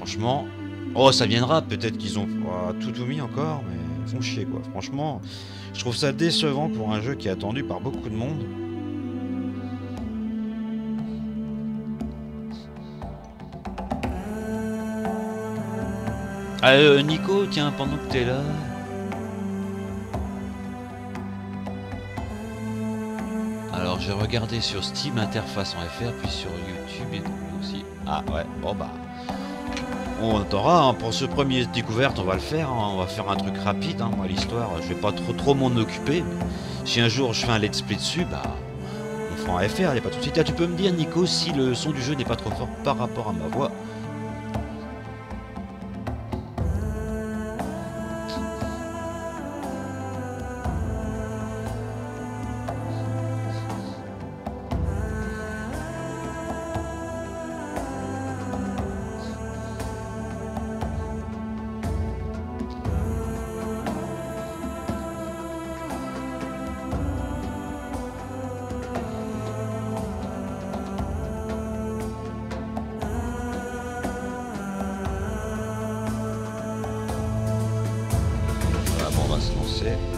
franchement... Oh, ça viendra, peut-être qu'ils ont tout mis encore, mais ils font chier, quoi. Franchement, je trouve ça décevant pour un jeu qui est attendu par beaucoup de monde. Nico, tiens, pendant que t'es là... Alors, j'ai regardé sur Steam, interface en FR, puis sur YouTube et aussi. Ah ouais, bon bah... On attendra, hein, pour ce premier découverte, on va le faire, hein, on va faire un truc rapide, hein, moi l'histoire, je vais pas trop m'en occuper, mais si un jour je fais un let's play dessus, bah... On fera un FR, il n'y a pas de souci. Tu peux me dire, Nico, si le son du jeu n'est pas trop fort par rapport à ma voix?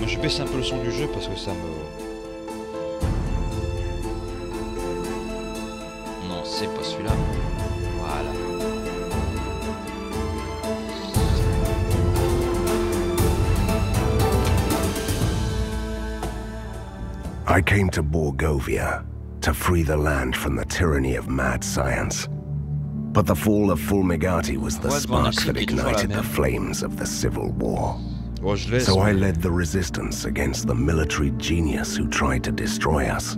Moi je baisse un peu le son du jeu parce que ça me... Non, c'est pas celui-là. Voilà. I came to Borgovia to free the land from the tyranny of mad science. But the fall of Fulmigati was the spark that ignited the flames of the civil war. So I led the resistance against the military genius who tried to destroy us.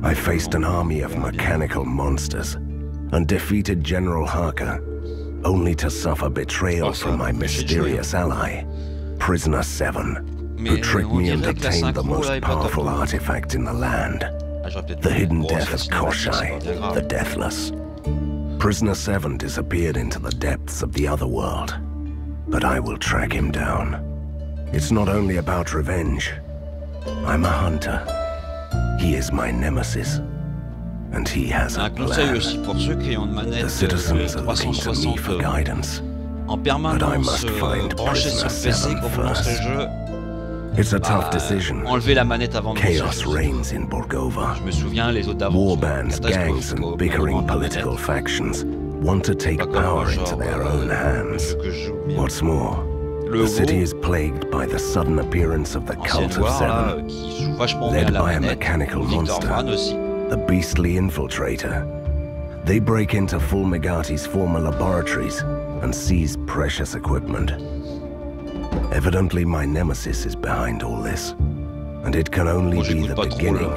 I faced an army of mechanical monsters and defeated General Harker, only to suffer betrayal from my mysterious ally, Prisoner 7, who tricked me and obtained the most powerful artifact in the land, the hidden death of Koshai, the Deathless. Prisoner 7 disappeared into the depths of the other world, but I will track him down. It's not only about revenge. I'm a hunter. He is my nemesis. And he has a plan. The citizens are looking to me for guidance. But I must find Prisoner 7 first. It's a tough decision. Chaos reigns in Borgova. War bands, gangs, and bickering political factions want to take power into their own hands. What's more, the city is plagued by the sudden appearance of the Cult of Seven, led by a mechanical monster, the Beastly Infiltrator. They break into Fulmigati's former laboratories and seize precious equipment. Evidently, my nemesis is behind all this, and it can only be the beginning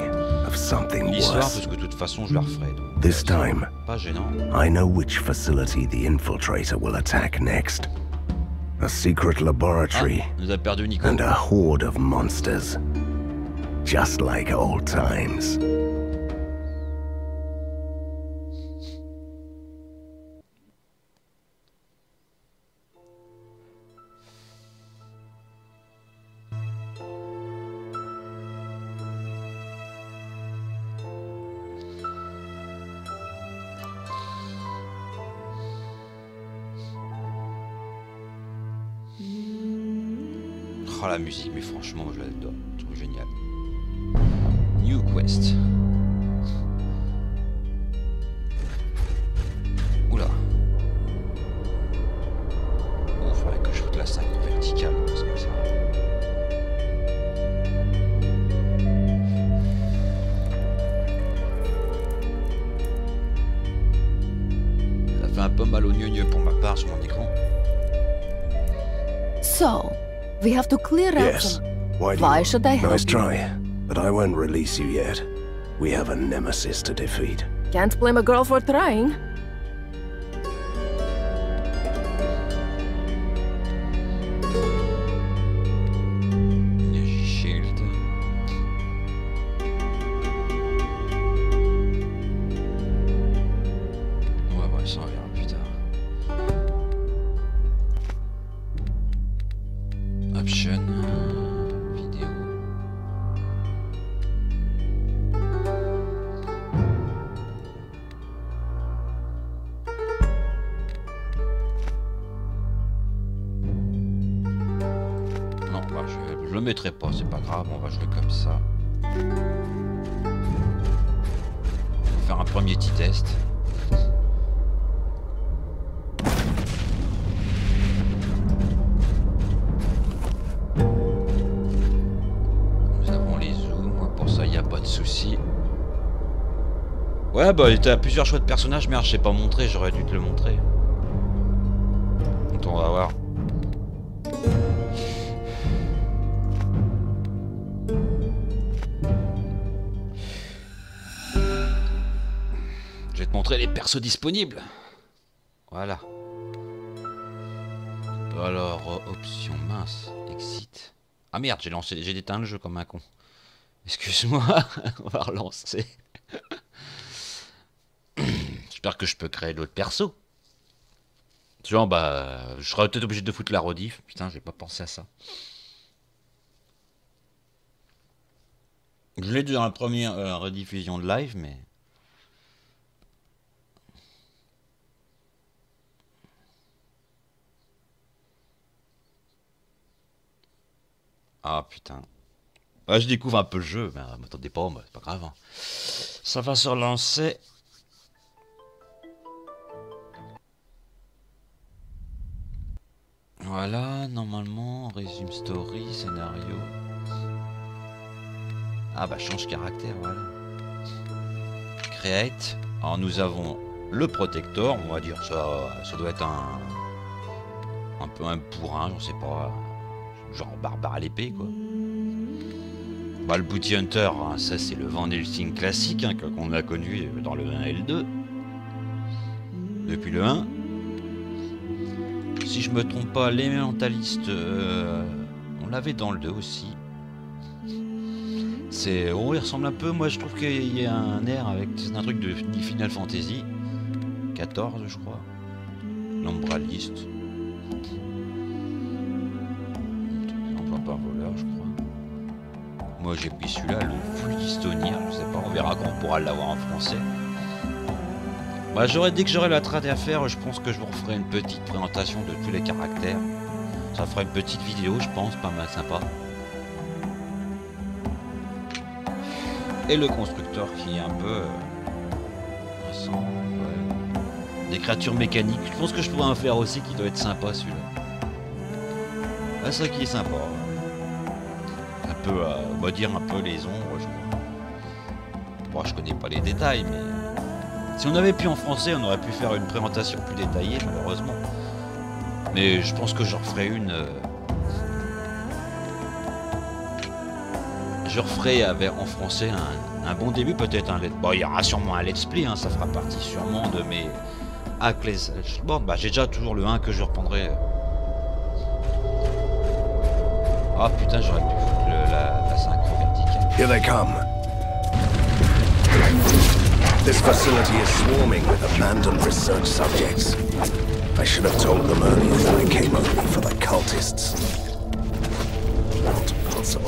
of something worse. This time, I know which facility the Infiltrator will attack next. A secret laboratory and a horde of monsters, just like old times. Oh la musique, mais franchement, je l'adore, je trouve génial. New Quest. Oula. Bon, faudrait que je foute la 5 en verticale, parce que ça... Ça fait un peu mal au gneu pour ma part sur mon écran. So, we have to clear out some... Why should I help Nice try, but I won't release you yet. We have a nemesis to defeat. Can't blame a girl for trying. Shield. Ouais, ça on verra plus tard. Option, vidéo. Je le mettrai pas, c'est pas grave, on va jouer comme ça. On va faire un premier petit test. Nous avons les zooms, pour ça il n'y a pas de souci. Ouais, bah t'as plusieurs choix de personnages, merde, je t'ai pas montré, j'aurais dû te le montrer. Donc on va voir. Je vais te montrer les persos disponibles. Voilà. Alors, option mince, exit. Ah merde, j'ai éteint le jeu comme un con. Excuse-moi, on va relancer. J'espère que je peux créer d'autres persos. Genre, bah, je serais peut-être obligé de foutre la rediff. Putain, j'ai pas pensé à ça. Je l'ai dit dans la première rediffusion de live, mais... Ah putain. Ouais, je découvre un peu le jeu, mais m'attendez pas, bah, c'est pas grave. Hein. Ça va se relancer. Voilà, normalement, résume story, scénario. Ah bah change caractère, voilà. Create. Alors nous avons le protecteur, on va dire ça doit être un peu un bourrin, je sais pas. Genre barbare à l'épée quoi. Bah le Bounty Hunter, hein, ça c'est le Van Helsing classique hein, qu'on a connu dans le 1 et le 2. Depuis le 1. Si je me trompe pas, les mentalistes, on l'avait dans le 2 aussi. C'est, oh, il ressemble un peu. Moi, je trouve qu'il y a un air avec un truc de Final Fantasy 14, je crois. L'ombraliste. On voit pas un voleur, je crois. Moi, j'ai pris celui-là, le Fluidistonnier. Je sais pas, on verra quand on pourra l'avoir en français. Bah, dès que j'aurai la trad à faire, je pense que je vous referai une petite présentation de tous les caractères. Ça fera une petite vidéo, je pense, pas mal sympa. Et le constructeur qui est un peu... des créatures mécaniques. Je pense que je pourrais en faire aussi qui doit être sympa celui-là. Ah, c'est vrai qu'il est sympa. Un peu, on va dire un peu les ombres, je crois. Bon, je connais pas les détails, mais... Si on avait pu en français, on aurait pu faire une présentation plus détaillée, malheureusement. Mais je pense que j'en referai une... Je referai en français un bon début, peut-être un let's... Bon, il y aura sûrement un let's play, hein, ça fera partie sûrement de mes... Bon, bah j'ai déjà toujours le 1 que je reprendrai. Ah putain, j'aurais pu foutre la synchro verticale. Here they come. This facility is swarming with abandoned research subjects. I should have told them earlier that I came only for the cultists. Not possible.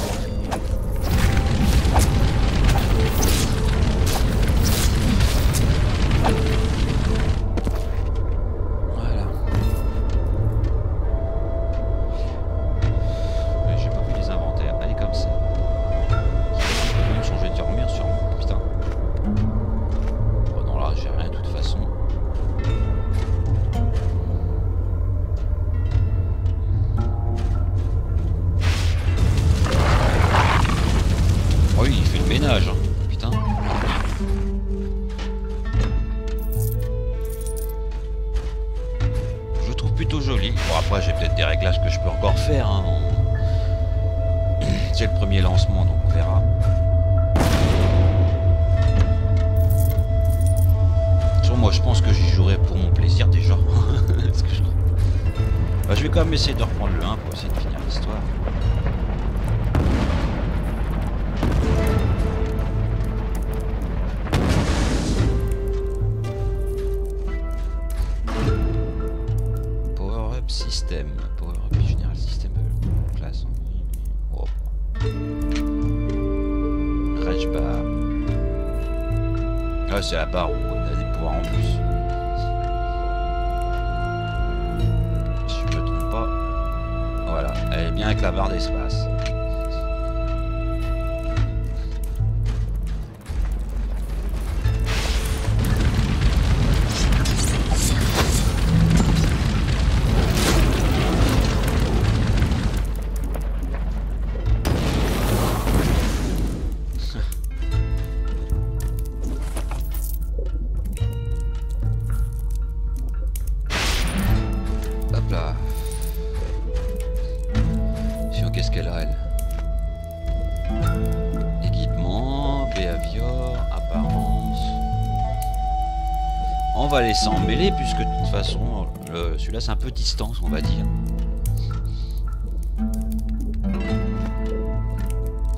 Voilà. Mais j'ai pas vu les inventaires. Allez comme ça. Je peux même changer de dormir sûrement. Putain. Bon non là j'ai rien de toute façon. Oh oui, il fait le ménage, hein. Putain. Je le trouve plutôt joli. Bon après j'ai peut-être des réglages que je peux encore faire. Hein. C'est le premier lancement donc on verra. Sur moi je pense que j'y jouerai pour mon plaisir déjà. Ce que je... Bah, je vais quand même essayer de reprendre le 1 pour essayer de finir l'histoire. Système, Power Up Général Système, classe. Oh. Rage Bar. Ah, c'est la barre où on a des pouvoirs en plus. Si je me trompe pas. Voilà, elle est bien avec la barre d'espace. là. Sinon, qu'est-ce qu'elle a, elle? Équipement, behavior, apparence. On va laisser en mêler puisque de toute façon, celui-là c'est un peu distance, on va dire.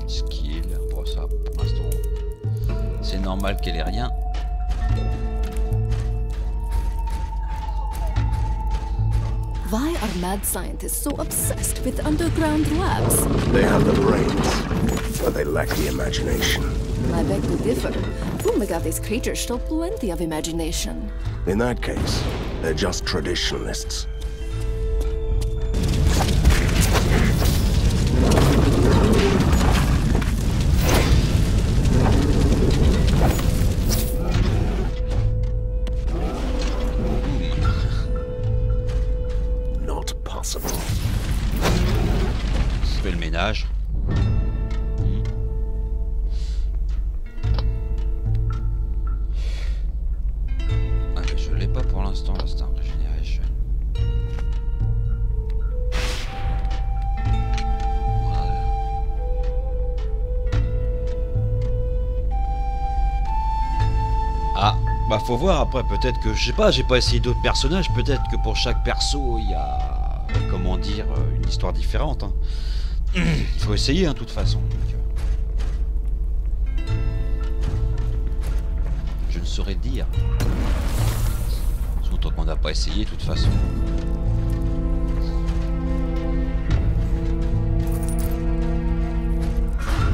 Skill, bon ça pour l'instant, c'est normal qu'elle ait rien. Why are mad scientists so obsessed with underground labs? They have the brains, but they lack the imagination. I beg to differ. Fumigati's creatures show plenty of imagination. In that case, they're just traditionalists. Not possible. Je fais le ménage. Faut voir après, peut-être que, je sais pas, j'ai pas essayé d'autres personnages, peut-être que pour chaque perso, il y a, comment dire, une histoire différente. Hein. Faut essayer, hein, de toute façon. Je ne saurais dire. Surtout qu'on n'a pas essayé, de toute façon.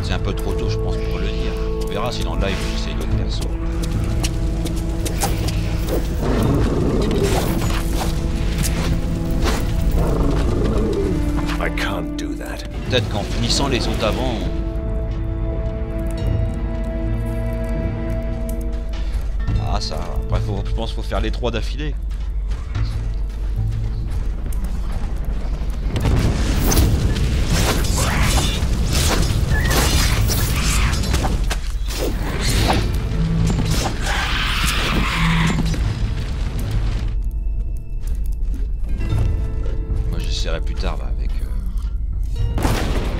C'est un peu trop tôt, je pense, pour le dire. On verra si dans le live, j'essaye d'autres persos. I can't do that. Peut-être qu'en finissant les autres avant. Ah ça. Après je pense qu'il faut faire les 3 d'affilée. Plus tard là, avec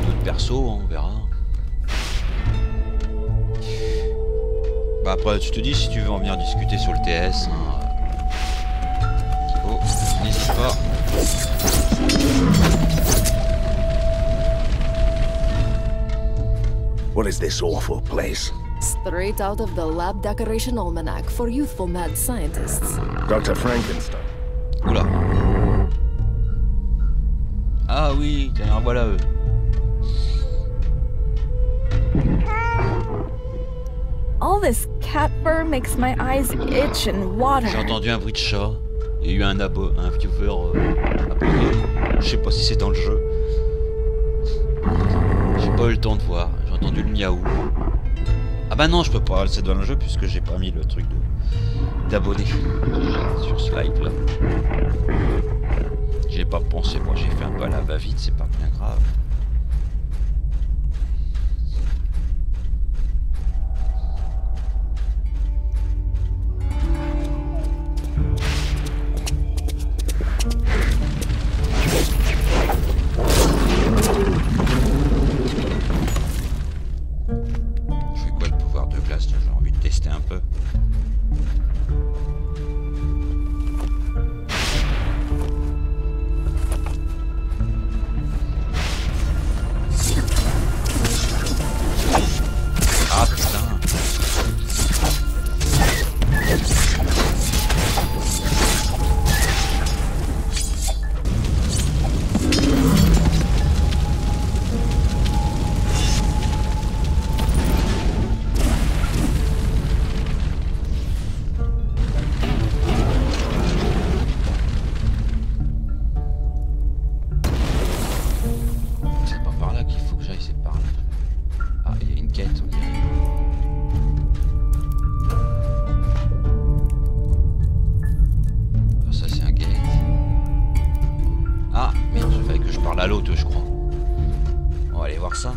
d'autres persos, on verra. Bah après tu te dis si tu veux en venir discuter sur le TS. Hein, oh, n'hésite pas. What is this awful place? Straight out of the lab decoration almanac for youthful mad scientists. Dr. Frankenstein. Oula. Ah oui, tiens, voilà eux. All this cat fur makes my eyes itch and water. J'ai entendu un bruit de chat. Il y a eu un viewer abonné. Je sais pas si c'est dans le jeu. J'ai pas eu le temps de voir. J'ai entendu le miaou. Ah bah non, je peux pas. C'est dans le jeu puisque j'ai pas mis le truc d'abonné sur ce live là. J'ai pas pensé, moi j'ai fait un peu à la va-vite, c'est pas bien grave. Je fais quoi le pouvoir de glace? J'ai envie de tester un peu. À l'autre, je crois. On va aller voir ça.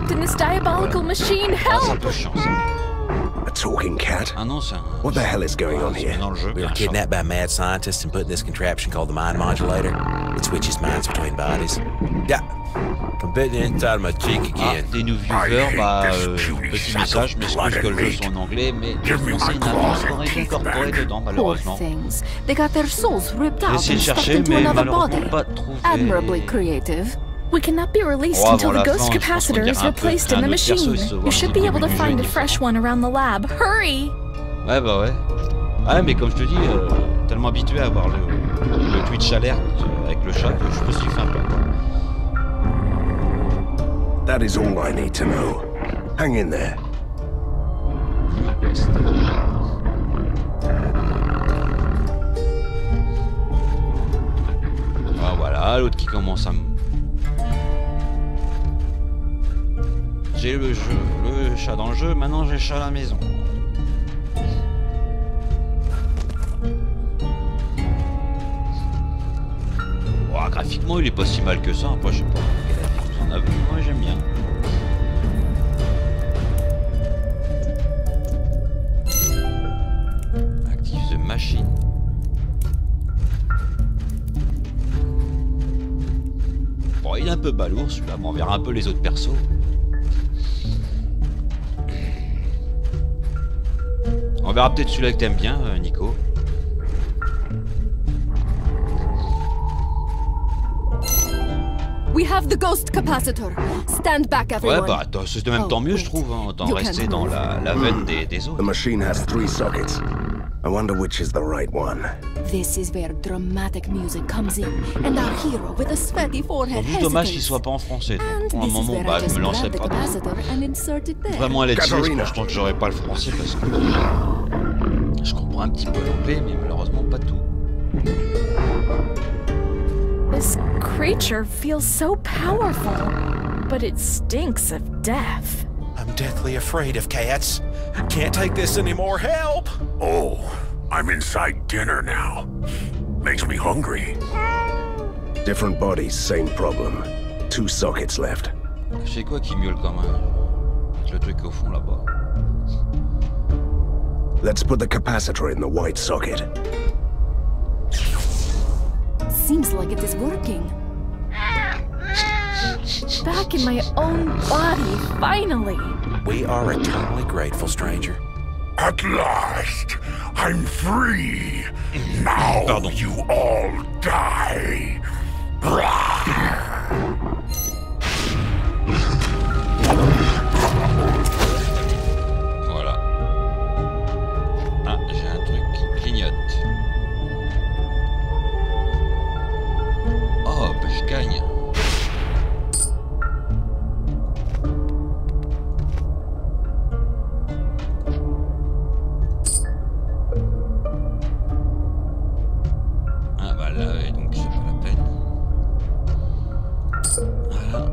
trapped in this diabolical machine. Ah, c'est un Help! peu chiant ça. A talking cat? Ah non, c'est un... What the hell is going on c'est here? dans le jeu, We were un chat. kidnapped by mad scientists and put in this contraption called the mind modulator. It switches minds between bodies. Yeah, I'm bitten inside my cheek Ah, again. des new viewers, bah, petit message, je m'excuse que le jeu soit en anglais, mais le français n'a pas encore été incorporé dedans, Poor malheureusement. things. They got their souls ripped J'ai out essayé and de stuffed chercher, into mais another malheureusement body. pas trouvé. Admirably creative. We cannot be released Oh, until avant the la ghost fin, je pense qu'on capacitor is dirait un peu replaced un in the autre perso, machine. il se voit You should be au able to début du find jeu, a fresh différent. one around the lab. Hurry! Ouais, bah ouais. Ouais, mais comme je te dis, tellement habitué à avoir le Twitch alert avec le chat que je me suis fait un peu. That is all I need to know. Hang in there. Ah voilà, l'autre qui commence à me... J'ai le chat dans le jeu, maintenant j'ai le chat à la maison. Oh, graphiquement il est pas si mal que ça, après je sais pas quel avis vous en avez, moi j'aime bien. Active the machine. Bon, il est un peu balourd celui-là, mais on verra un peu les autres persos. On verra peut-être celui-là que t'aimes bien, Nico. We have the ghost capacitor. Stand back, Ouais, everyone. bah c'est de même temps mieux, je trouve, hein, d'en You rester can dans move. la veine des The autres. machine has 3 sockets. I wonder which is the right one. This is where dramatic music comes in, and our hero with a sweaty forehead C'est dommage qu'il hesitates. soit pas en français. And Donc, pour un this is moment, where bah, I je just me lancerai grab the pas dans... capacitor and insert it there. Vraiment à l'aide Katarina. je pense que j'aurais pas le français parce que je comprends un petit peu l'anglais, mais malheureusement pas tout. This creature feels so powerful, but it stinks of death. I'm deathly afraid of cats. Can't take this anymore. Help! Oh, I'm inside dinner now. Makes me hungry. Different bodies, same problem. 2 sockets left. C'est quoi qui miaule comme un... Avec le truc au fond là-bas. Let's put the capacitor in the white socket. Seems like it is working. Back in my own body, finally. We are eternally grateful, stranger. At last, I'm free. Now Pardon. you all die. Voilà. Ah, j'ai un truc qui clignote. Oh, bah je gagne. Ah bah là, et donc c'est pas la peine. Voilà.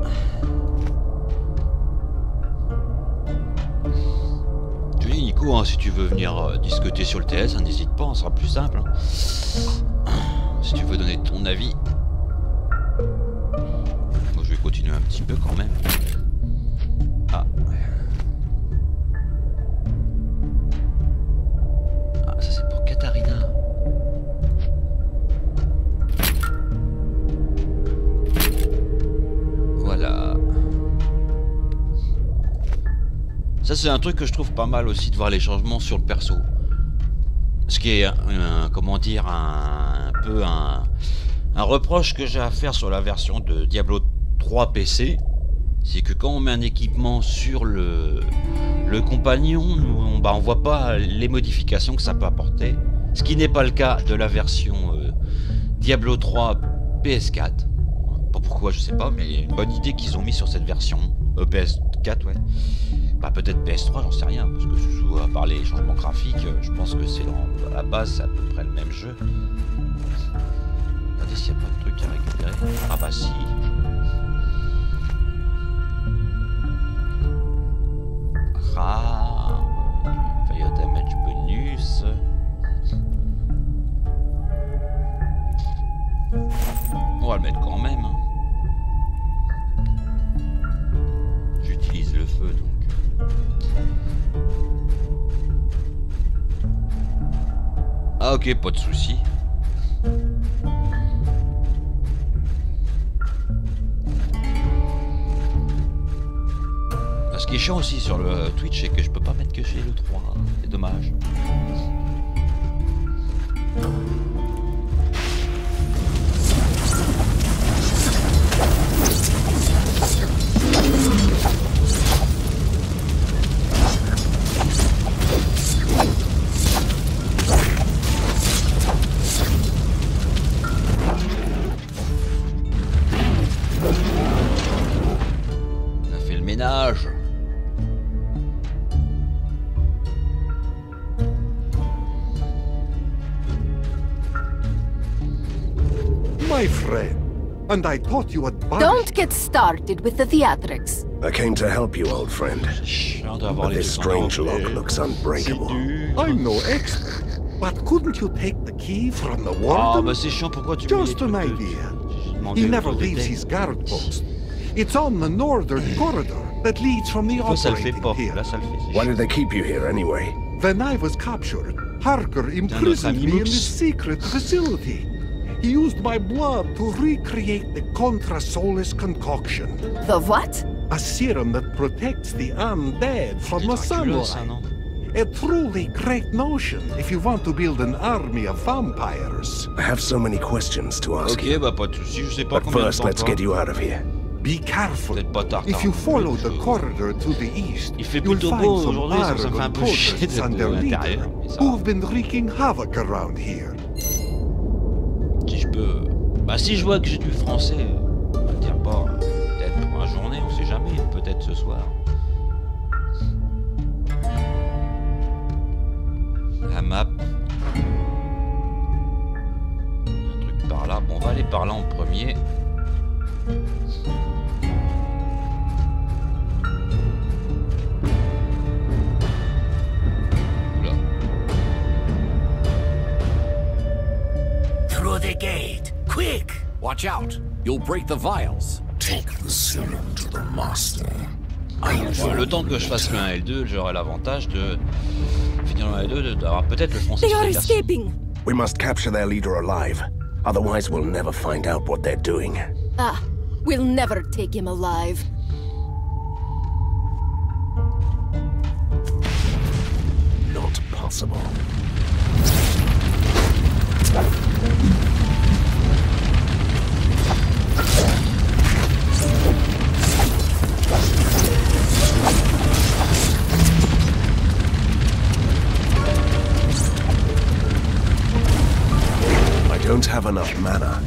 Je te dis Nico, hein, si tu veux venir discuter sur le TS, hein, n'hésite pas, on sera plus simple. Hein. Si tu veux donner ton avis. Moi je vais continuer un petit peu quand même. Ah. Ah, ça c'est pour Katarina. Voilà. Ça c'est un truc que je trouve pas mal aussi de voir les changements sur le perso. Ce qui est, comment dire, un peu un reproche que j'ai à faire sur la version de Diablo 3 PC. C'est que quand on met un équipement sur le compagnon, on voit pas les modifications que ça peut apporter. Ce qui n'est pas le cas de la version Diablo 3 PS4. Pas pourquoi, je sais pas, mais une bonne idée qu'ils ont mis sur cette version. PS4, ouais. Bah peut-être PS3, j'en sais rien, parce que à part les changements graphiques, je pense que c'est à la base, c'est à peu près le même jeu. Regardez s'il n'y a pas de truc à récupérer. Ah bah si. Ah, fire damage bonus. On va le mettre quand même. Hein. J'utilise ok, pas de soucis. Ce qui est chiant aussi sur le Twitch, c'est que je peux pas mettre que chez le 3. C'est dommage. On a fait le ménage. My friend, and I thought you had... Don't get started with the theatrics. I came to help you, old friend. But this strange lock looks unbreakable. I'm no expert, but couldn't you take the key from the Ah, warden? bah c'est chiant, pourquoi tu Just an idea. He never leaves his guard post. It's on the northern corridor that leads from the operating theater. Why did they keep you here anyway? When I was captured, Harker imprisoned me in this secret facility. He used my blood to recreate the Contra Solis concoction. The what? A serum that protects the undead from the sunlight. A truly great notion if you want to build an army of vampires. I have so many questions to ask Ok, you. bah pas de soucis, je sais pas But combien first, de temps let's encore. get you out of here. Be careful. Peut-être pas tard. If you follow the corridor to the east, Il fait you'll plutôt find beau some aujourd'hui, ça me fait un Aragon peu chier poachers d'être and their à leader, l'intérieur. mais ça va. who've been wreaking havoc around here. Si je peux... Bah si je vois que j'ai du français, on va dire pas, peut-être pour la journée, on sait jamais, peut-être ce soir. La map. Un truc par là, bon on va aller par là en premier. Oula. Through the gate. Quick! Watch out. You'll break the vials. Take the serum to the master. Le temps que je fasse le 1 et le 2, j'aurai l'avantage de finir le 1 et le 2, d'avoir peut-être le français. They are escaping. We must capture their leader alive. Otherwise, we'll never find out what they're doing. Ah, we'll never take him alive. Not possible. I don't have enough mana.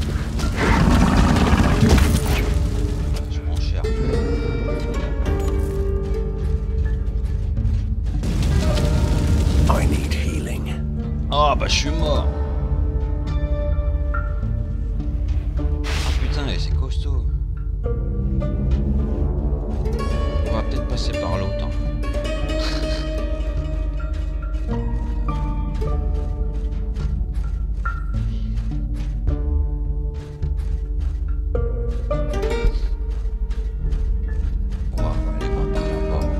Je prends cher. I need healing. Ah bah je suis mort. Ah putain, c'est costaud. On va peut-être passer par l'autre. Hein. On va aller voir par là-bas.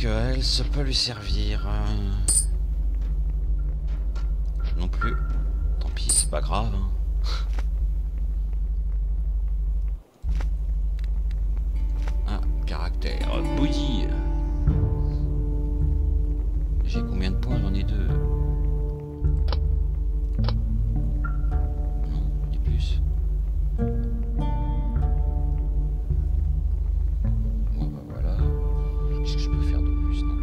qu'elle, ça peut lui servir. Non plus. Tant pis, c'est pas grave. Hein. Ah, caractère. Bouillie. J'ai combien de points? J'en ai 2. Non, ni plus. Bon bah voilà. Qu'est-ce que je peux faire de plus, non?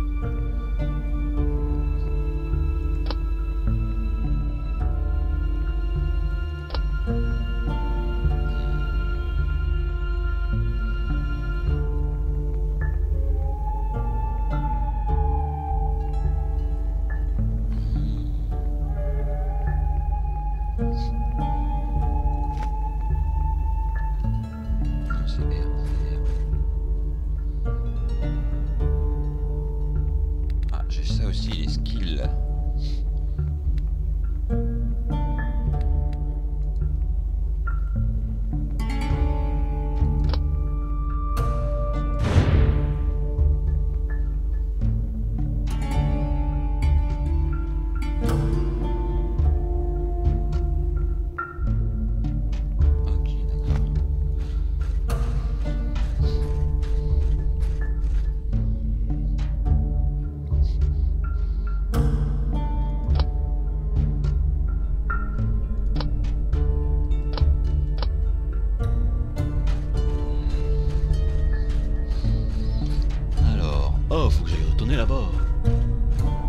Là-bas.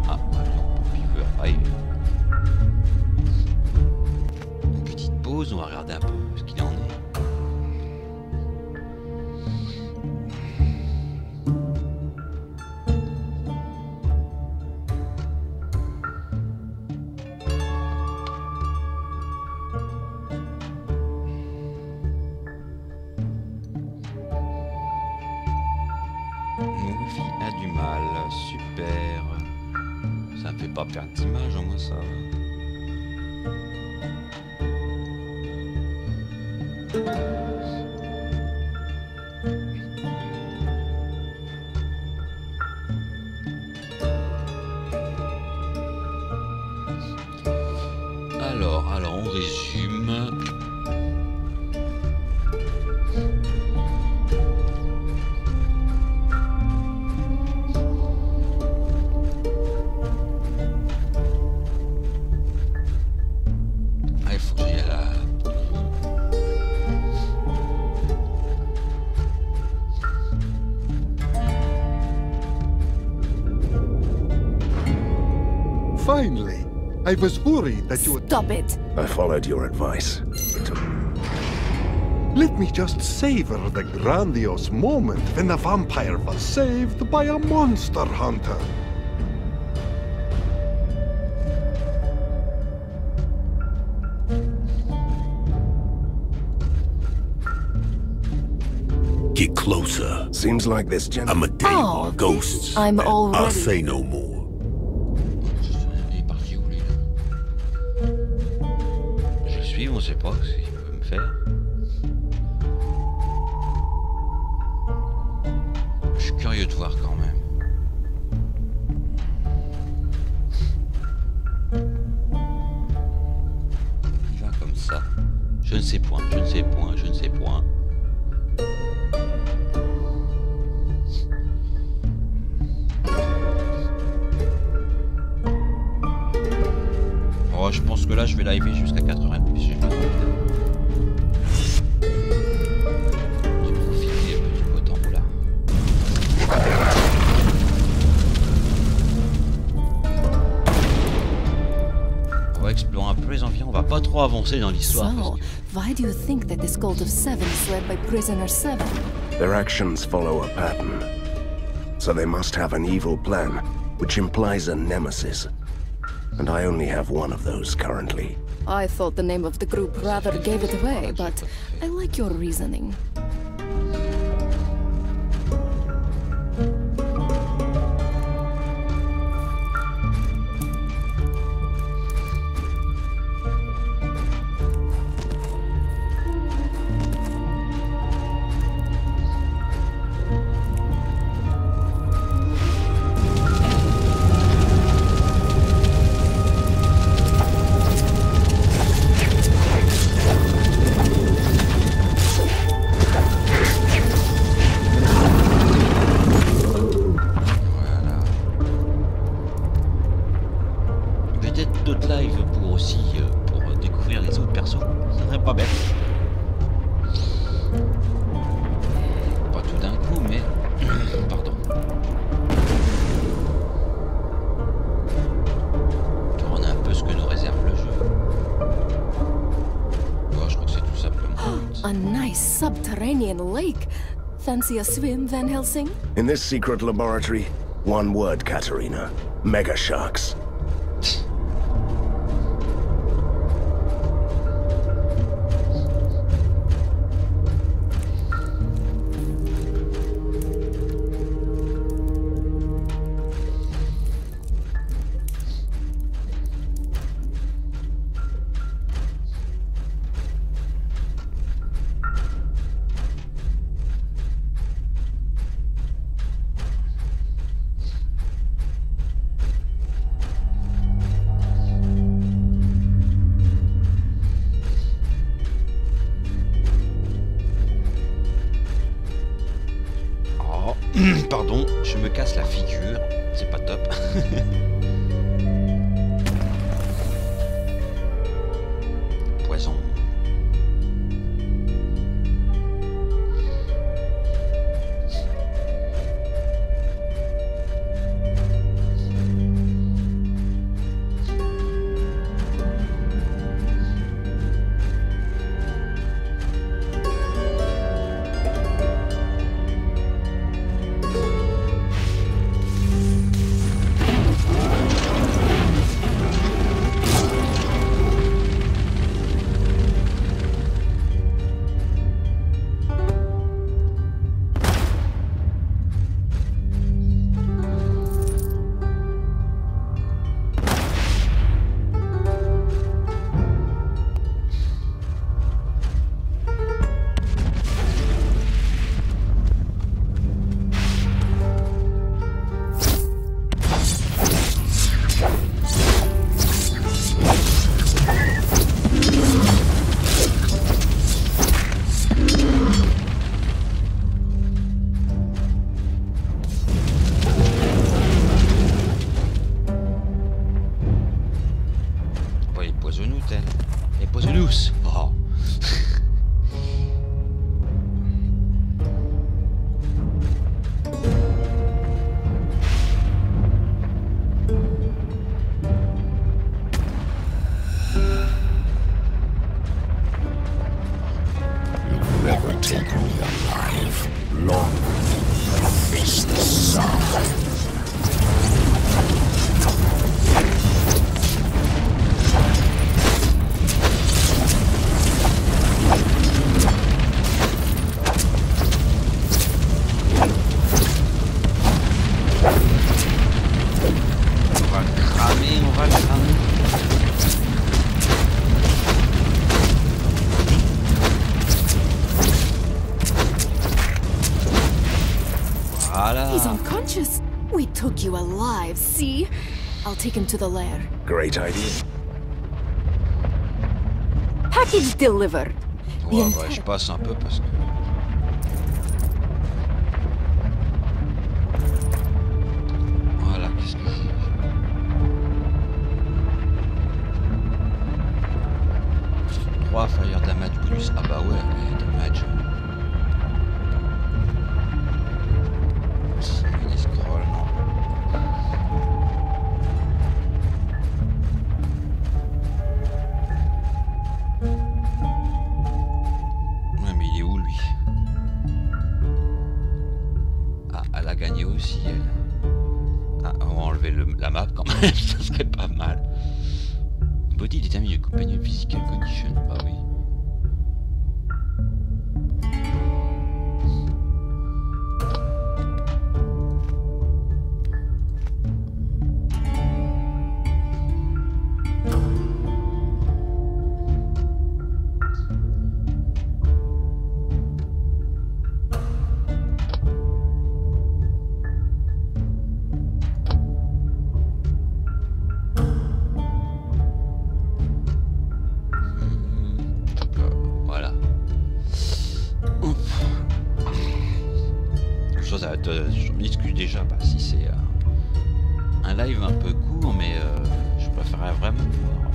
Ah, avion pour viveur. Aïe. Une petite pause, on va regarder un peu ce qu'il en est. A du mal, super. Ça me fait pas perdre d'image, au moins ça. Alors on résume. Finally, I was worried that you would... Stop it! I followed your advice. Let me just savor the grandiose moment when the vampire was saved by a monster hunter. Get closer. Seems like this I'm gentleman... a demon. Oh, Ghosts. I'm already... I'll say no more. Il est parti où, lui, là? Je le suis, on sait pas ce qu'il peut me faire. Je suis curieux de voir quand même. Il va comme ça. Je ne sais point, je ne sais point, je ne sais point. Oh, je pense que là je vais live jusqu'à 90. J'ai profité un peu du beau temps là. On va explorer un peu les environs, on va pas trop avancer dans l'histoire. So, why do you think that this cult of seven is led by Prisoner 7? Their actions follow a pattern. So they must have an evil plan, which implies a nemesis. And I only have one of those currently. I thought the name of the group rather gave it away, but I like your reasoning. pas bête. Pas tout d'un coup, mais... Pardon. On a un peu ce que nous réserve le jeu. Oh, je crois que c'est tout simplement... A nice subterranean lake. Fancy a swim, Van Helsing? In this secret laboratory, one word, Katerina. Mega sharks. Pardon, je me casse la figure, c'est pas top. Poison. Oh. You'll never take me alive. Long will you face the sun. He's unconscious. We took you alive, see? I'll take him to the lair. Great idea. Package delivered. Ouais, ouais, je passe un peu parce que... Voilà, qu'est-ce que c'est? 3 fire damage bonus. Ah bah ouais, mais damage... Mini-scroll, non. Ouais, mais il est où, lui? Ah, elle a gagné aussi, elle. Ah, on va enlever la map quand même, ça serait pas mal. Body determine your companion physical condition. Bah oui. Je m'excuse déjà si c'est un live un peu court, mais je préférerais vraiment pouvoir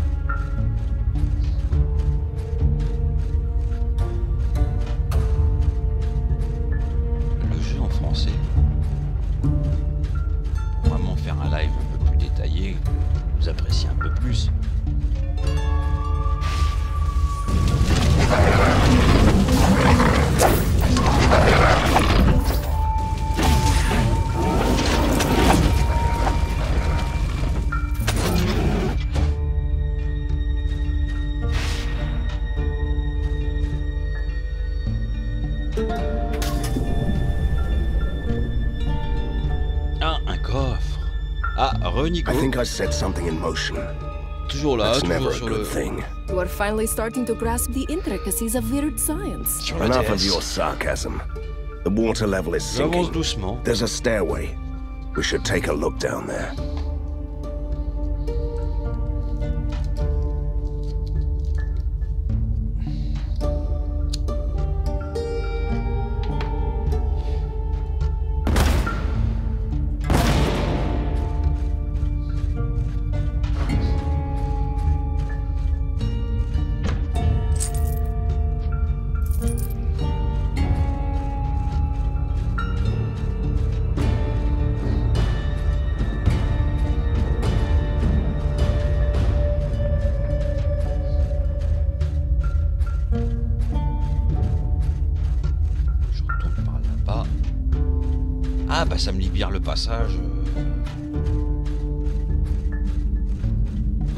Ah, Nico. I think I set something in motion. Toujours là, That's toujours never a sur good le... thing. You are finally starting to grasp the intricacies of weird science. Sur la Enough of DS. your sarcasm. The water level is J'avance sinking. doucement. There's a stairway. We should take a look down there. Ah bah ça me libère le passage.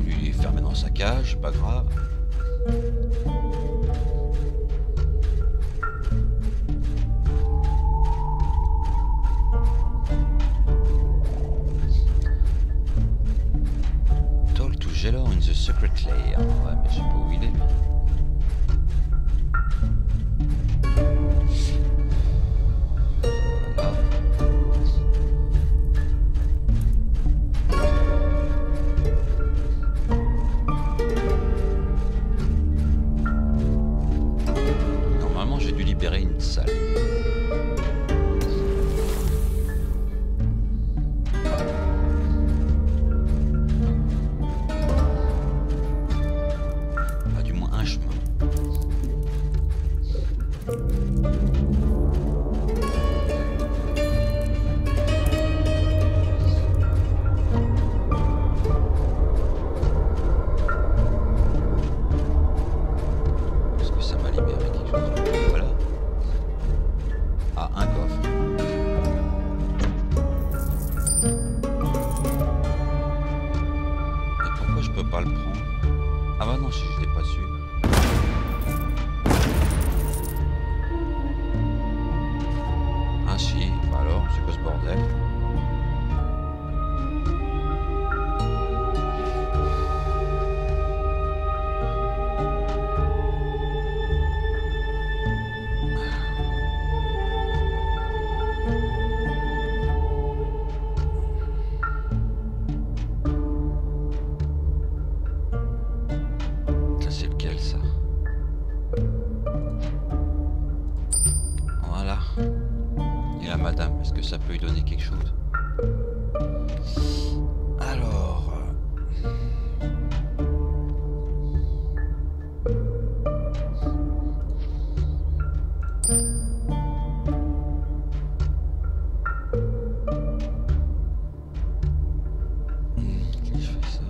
Lui est fermé dans sa cage, pas grave. Talk to Jello in the secret lair. Ouais mais je sais pas où il est lui. Une salle. Ah, du moins un chemin. Est-ce que ça m'a libéré quelque chose? Voilà. Ah, un coffre. Et pourquoi je peux pas le prendre? Ah bah non, si je l'ai pas su. Ah si, bah alors, c'est quoi ce bordel? C'est lequel ça? Voilà. Et la madame, est-ce que ça peut lui donner quelque chose? Alors... je fais ça.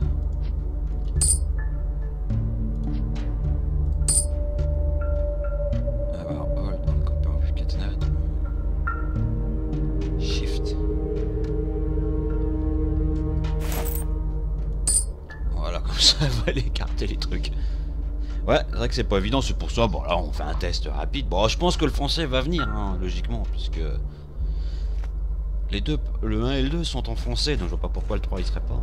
Shift. Voilà, comme ça, elle va écarter les trucs. Ouais, c'est vrai que c'est pas évident, c'est pour ça. Bon, là, on fait un test rapide. Bon, je pense que le français va venir, hein, logiquement, puisque les deux, le 1 et le 2 sont en français, donc je vois pas pourquoi le 3 il serait pas.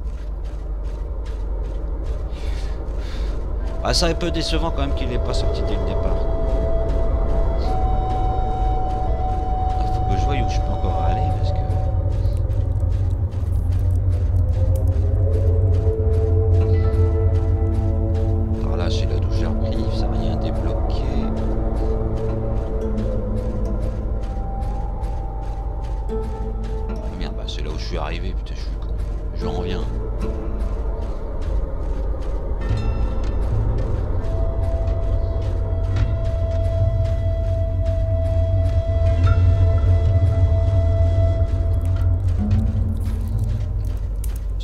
Ah, ça est un peu décevant quand même qu'il n'est pas sorti dès le départ. Il faut que je voie où je peux encore aller parce que... Alors là, c'est là d'où j'ai repris, ça n'a rien débloqué. Merde, bah c'est là où je suis arrivé, putain, je suis con. Je reviens.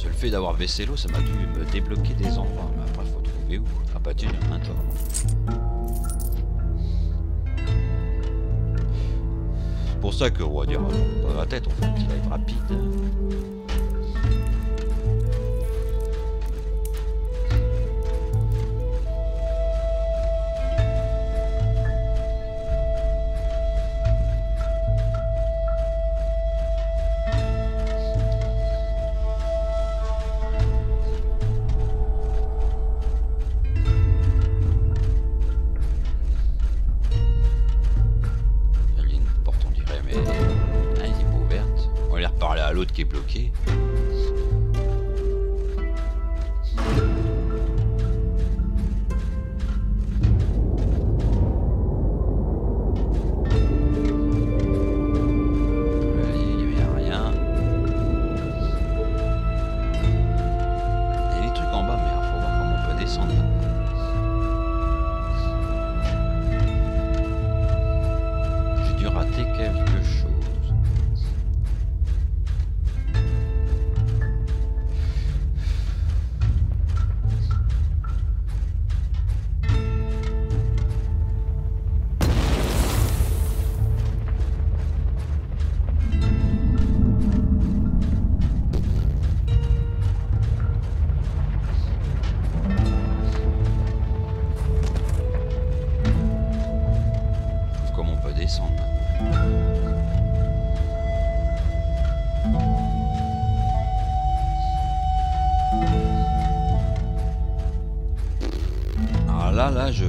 Le fait d'avoir Vessello, ça m'a dû me débloquer des endroits, mais après faut trouver où. Ah bah tiens, il y en a un toi. C'est pour ça que on va dire pas la tête, on fait un petit live rapide. l'autre qui est bloqué. Alors là, je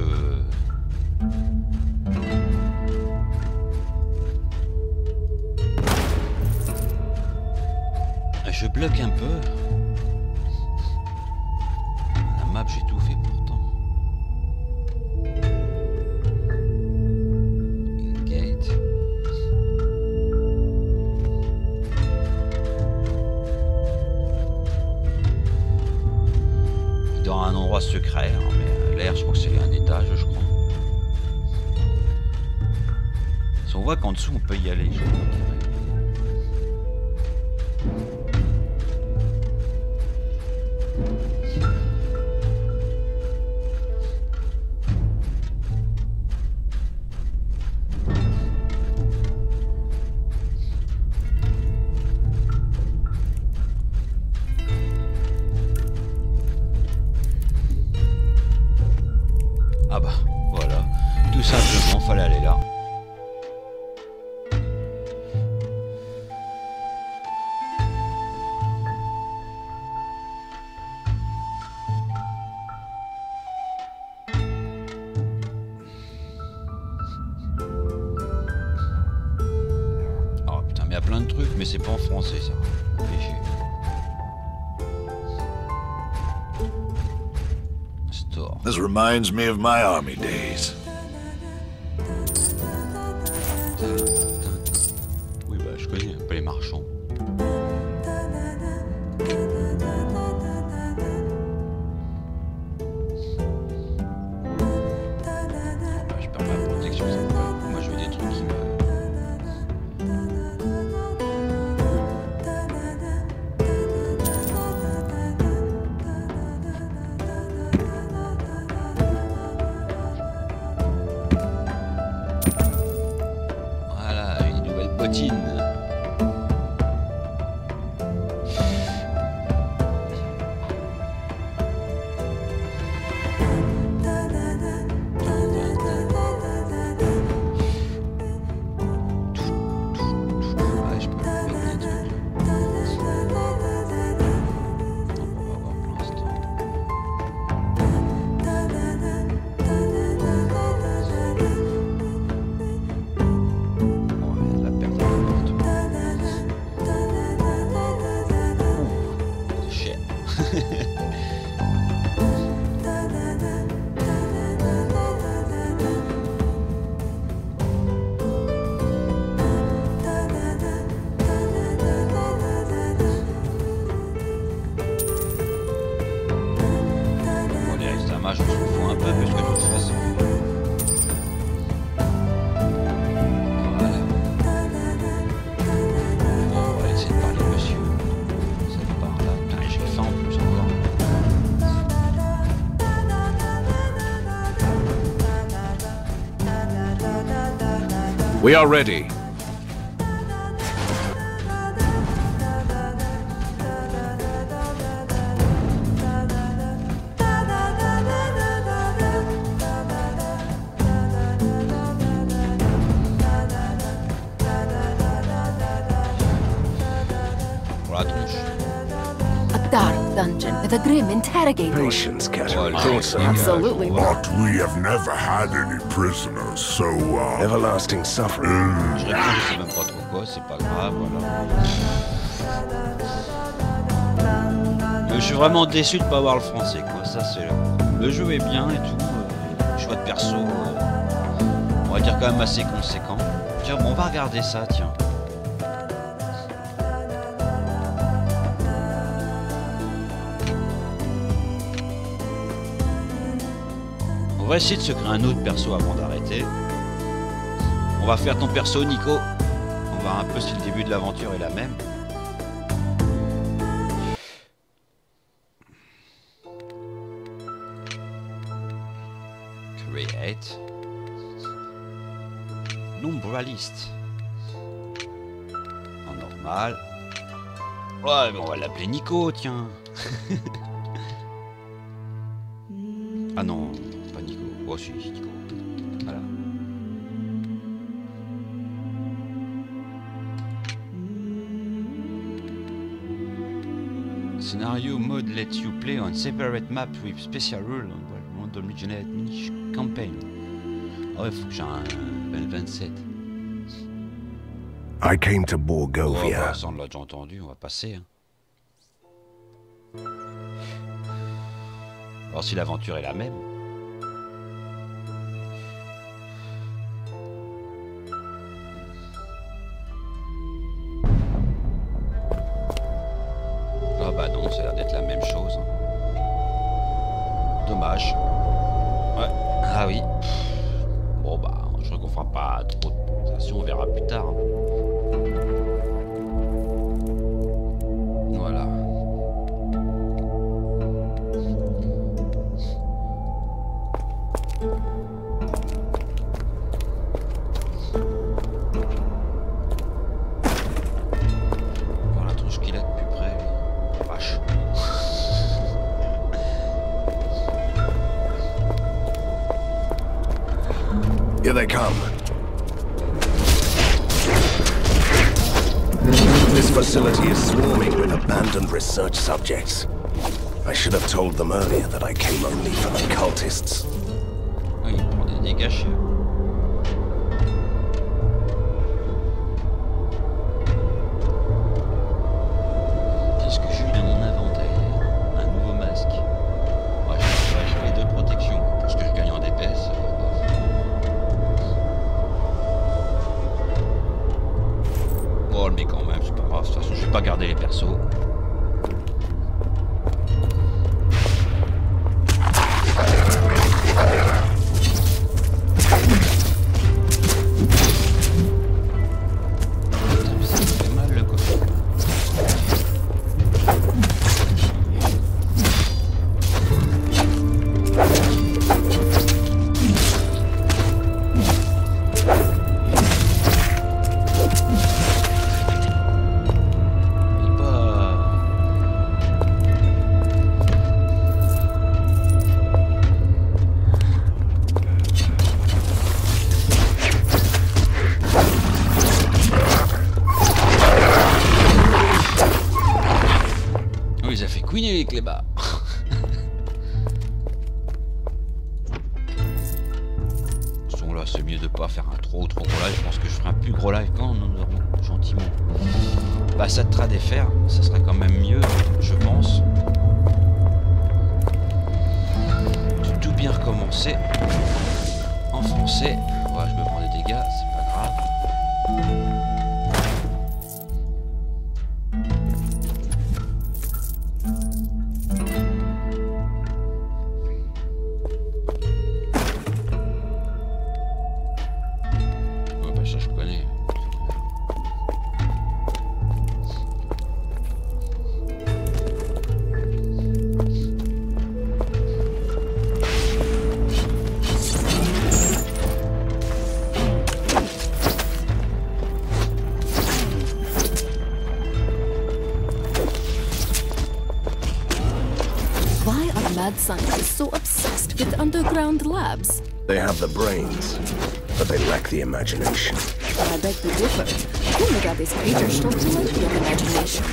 bloque un peu. La map, j'ai tout fait pourtant. Une gate. Dans un endroit secret, hein, mais l'air, je crois que c'est un étage, je crois. Si on voit qu'en dessous, on peut y aller, je crois. Ah bah, voilà. Tout simplement, fallait aller là. Oh putain, mais il y a plein de trucs, mais c'est pas en français ça. Péché. This reminds me of my army days. Oui, bah je connais un peu les marchands. Bah, je perds ma protection, ça me va. Moi je veux des trucs qui me... Bottine. Je m'en fous un peu parce que de toute façon. Voilà. Bon, on va essayer de parler monsieur. C'est par là. Putain, j'ai faim en plus encore. We are ready. Aktar, the dungeon with a grim interrogator. Patience, Cat. Thought so. Absolutely not. But we have never had any prisoners, so, Everlasting suffering. Je réponds, je sais même pas trop quoi, c'est pas grave, voilà. Je suis vraiment déçu de pas avoir le français, quoi. Ça, c'est le jeu est bien et tout. Choix de perso, on va dire quand même assez conséquent. Tiens, bon, on va regarder ça, tiens. On va essayer de se créer un autre perso avant d'arrêter. On va faire ton perso, Nico. On va voir un peu si le début de l'aventure est la même. Create. Nombraliste. En normal. Ouais, mais on va l'appeler Nico, tiens. Ah non, pas Nico. Oh si, Nico. Voilà. Scenario mode lets you play on separate maps with special rules on random generated niche campaign. Oh, il faut que j'ai un 27. I came to Oh, Borgovia. bah, ça on l'a déjà entendu, on va passer. Hein. Alors si l'aventure est la même. Ah bah non, ça a l'air d'être la même chose. Dommage. Ouais. Ah oui. Bon bah, je crois qu'on fera pas trop de présentation, on verra plus tard. Voilà. Voilà la tronche qu'il a de plus près. Vache. Here they come. This facility is swarming with abandoned research subjects. I should have told them earlier that I came only for the cultists. Ah, il prend des dégâts chez eux. Qu'est-ce que j'ai eu dans mon inventaire? Un nouveau masque. Ouais, j'ai les deux protections parce que je gagne en DPS. Bon, mais quand même, c'est pas grave. De toute façon, je vais pas garder les persos. Ça me fait mal le coffre. Il est pas... Oh, il les a fait couiner les clébards. Là, c'est mieux de pas faire un trop gros live. Je pense que je ferai un plus gros live quand nous aurons gentiment ça te des faire. Ça serait quand même mieux, je pense. De tout bien recommencer en français. Ouais, je me prends des dégâts, c'est pas grave. Ça je connais. Why are mad scientists so obsessed with underground labs? They have the brains, but they lack the imagination. I beg to differ. Who made all these creatures don't like your imagination?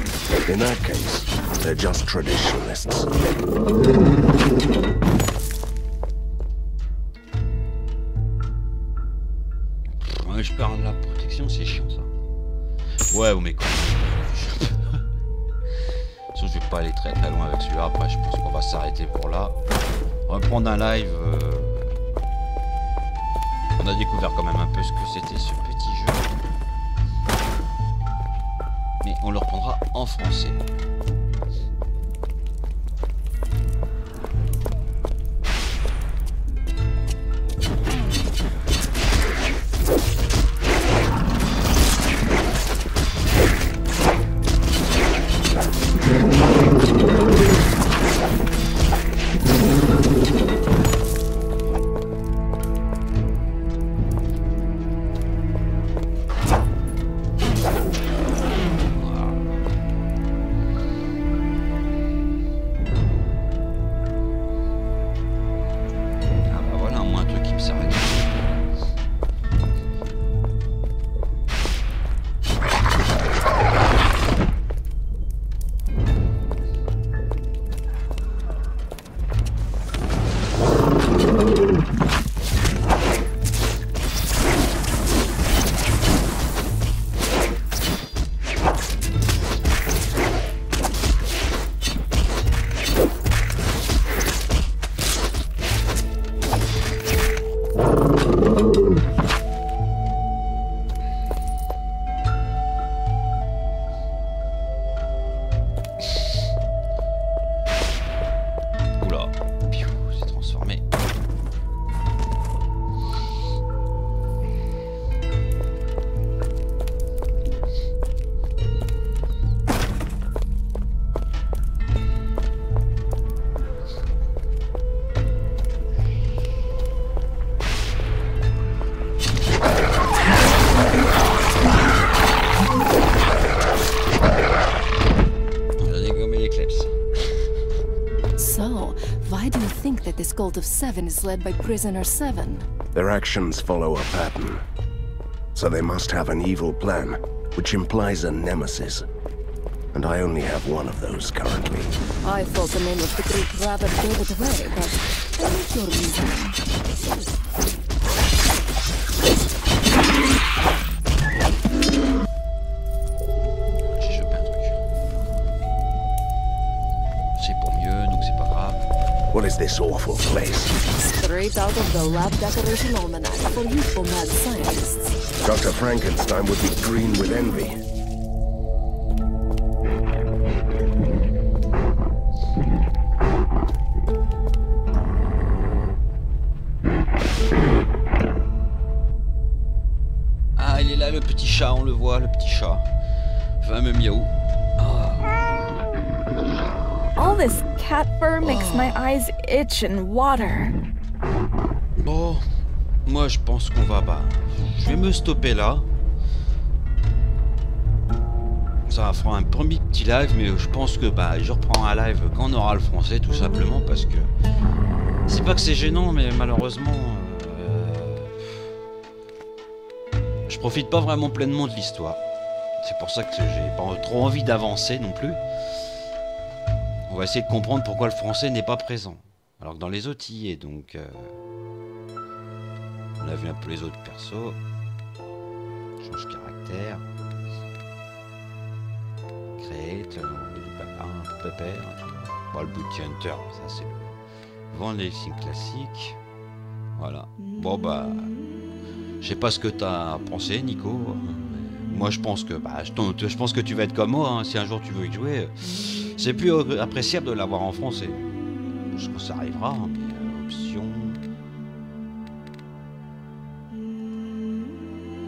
In that case, They're just traditionalists. Ouais, je perds la protection, c'est chiant ça. Ouais, mais quoi. Je vais pas aller très loin avec celui-là. Après, je pense qu'on va s'arrêter pour là. On va prendre un live. On a découvert quand même un peu ce que c'était ce petit jeu. Mais on le reprendra en français. This Cult of Seven is led by Prisoner 7. Their actions follow a pattern. So they must have an evil plan, which implies a nemesis. And I only have one of those currently. I thought the name of the Greek rabbit gave it away, but I like your reasoning. What is this awful place? Straight out of the Lab Decoration Almanac for youthful mad scientists. Dr. Frankenstein would be green with envy. Ah, il est là le petit chat, on le voit, le petit chat. Fameux miaou. All this cat fur makes my eyes itch and water. Bon, moi je pense qu'on va... je vais me stopper là. Ça fera un premier petit live, mais je pense que je reprends un live quand on aura le français, tout simplement, parce que... C'est pas que c'est gênant, mais malheureusement... je profite pas vraiment pleinement de l'histoire. C'est pour ça que j'ai pas trop envie d'avancer non plus. On va essayer de comprendre pourquoi le français n'est pas présent. Alors que dans les autres, il y est, donc... on a vu un peu les autres persos. Change caractère. Create, un pépère. Bon, le Bounty Hunter, ça c'est le Van Helsing classique. Voilà. Bon je sais pas ce que t'as pensé, Nico. Moi je pense que je pense que tu vas être comme moi, hein. Si un jour tu veux y jouer, c'est plus appréciable de l'avoir en français. Je pense que ça arrivera, hein, mais option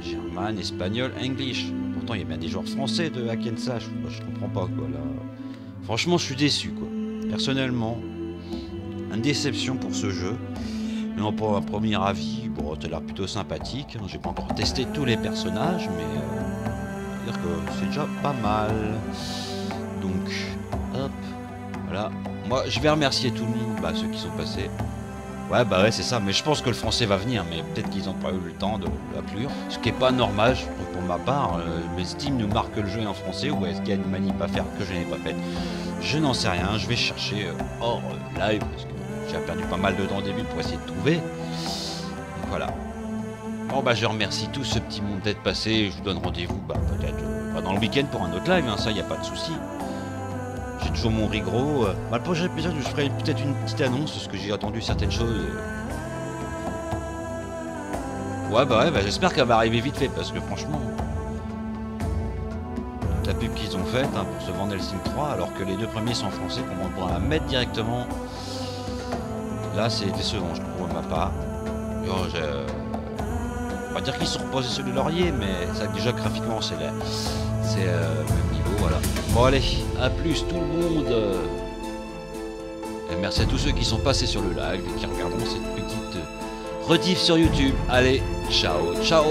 German, espagnol, English. Pourtant il y a bien des joueurs français de Hack and Slash. Moi, je comprends pas quoi là. Franchement je suis déçu quoi. Personnellement, une déception pour ce jeu. Mais pour un premier avis, bon, t'as l'air plutôt sympathique. J'ai pas encore testé tous les personnages, mais dire que c'est déjà pas mal. Donc, hop, voilà. Moi, je vais remercier tout le monde, ceux qui sont passés. Ouais, bah ouais, c'est ça. Mais je pense que le français va venir, mais peut-être qu'ils n'ont pas eu le temps de l'inclure. Ce qui est pas normal, je trouve, pour ma part. Mais Steam nous marque le jeu en français, ou est-ce qu'il y a une manip à faire que je n'ai pas faite? Je n'en sais rien. Je vais chercher hors live, parce que j'ai perdu pas mal de temps au début pour essayer de trouver. Donc, voilà. Bon, bah je remercie tout ce petit monde d'être passé. Je vous donne rendez-vous, bah peut-être dans le week-end pour un autre live, hein, ça, il n'y a pas de souci. J'ai toujours mon rigro. Bah, le prochain épisode, je ferai peut-être une petite annonce parce que j'ai entendu certaines choses. Ouais, bah j'espère qu'elle va arriver vite fait parce que franchement, la pub qu'ils ont faite hein, pour ce Van Helsing 3, alors que les deux premiers sont en français, qu'on pourra la mettre directement. Là, c'est décevant, je trouve, à ma part. On va dire qu'ils sont reposés sur le laurier, mais ça, déjà graphiquement, c'est le même niveau, voilà. Bon allez, à plus tout le monde. Et merci à tous ceux qui sont passés sur le live et qui regarderont cette petite rediff sur YouTube. Allez, ciao, ciao.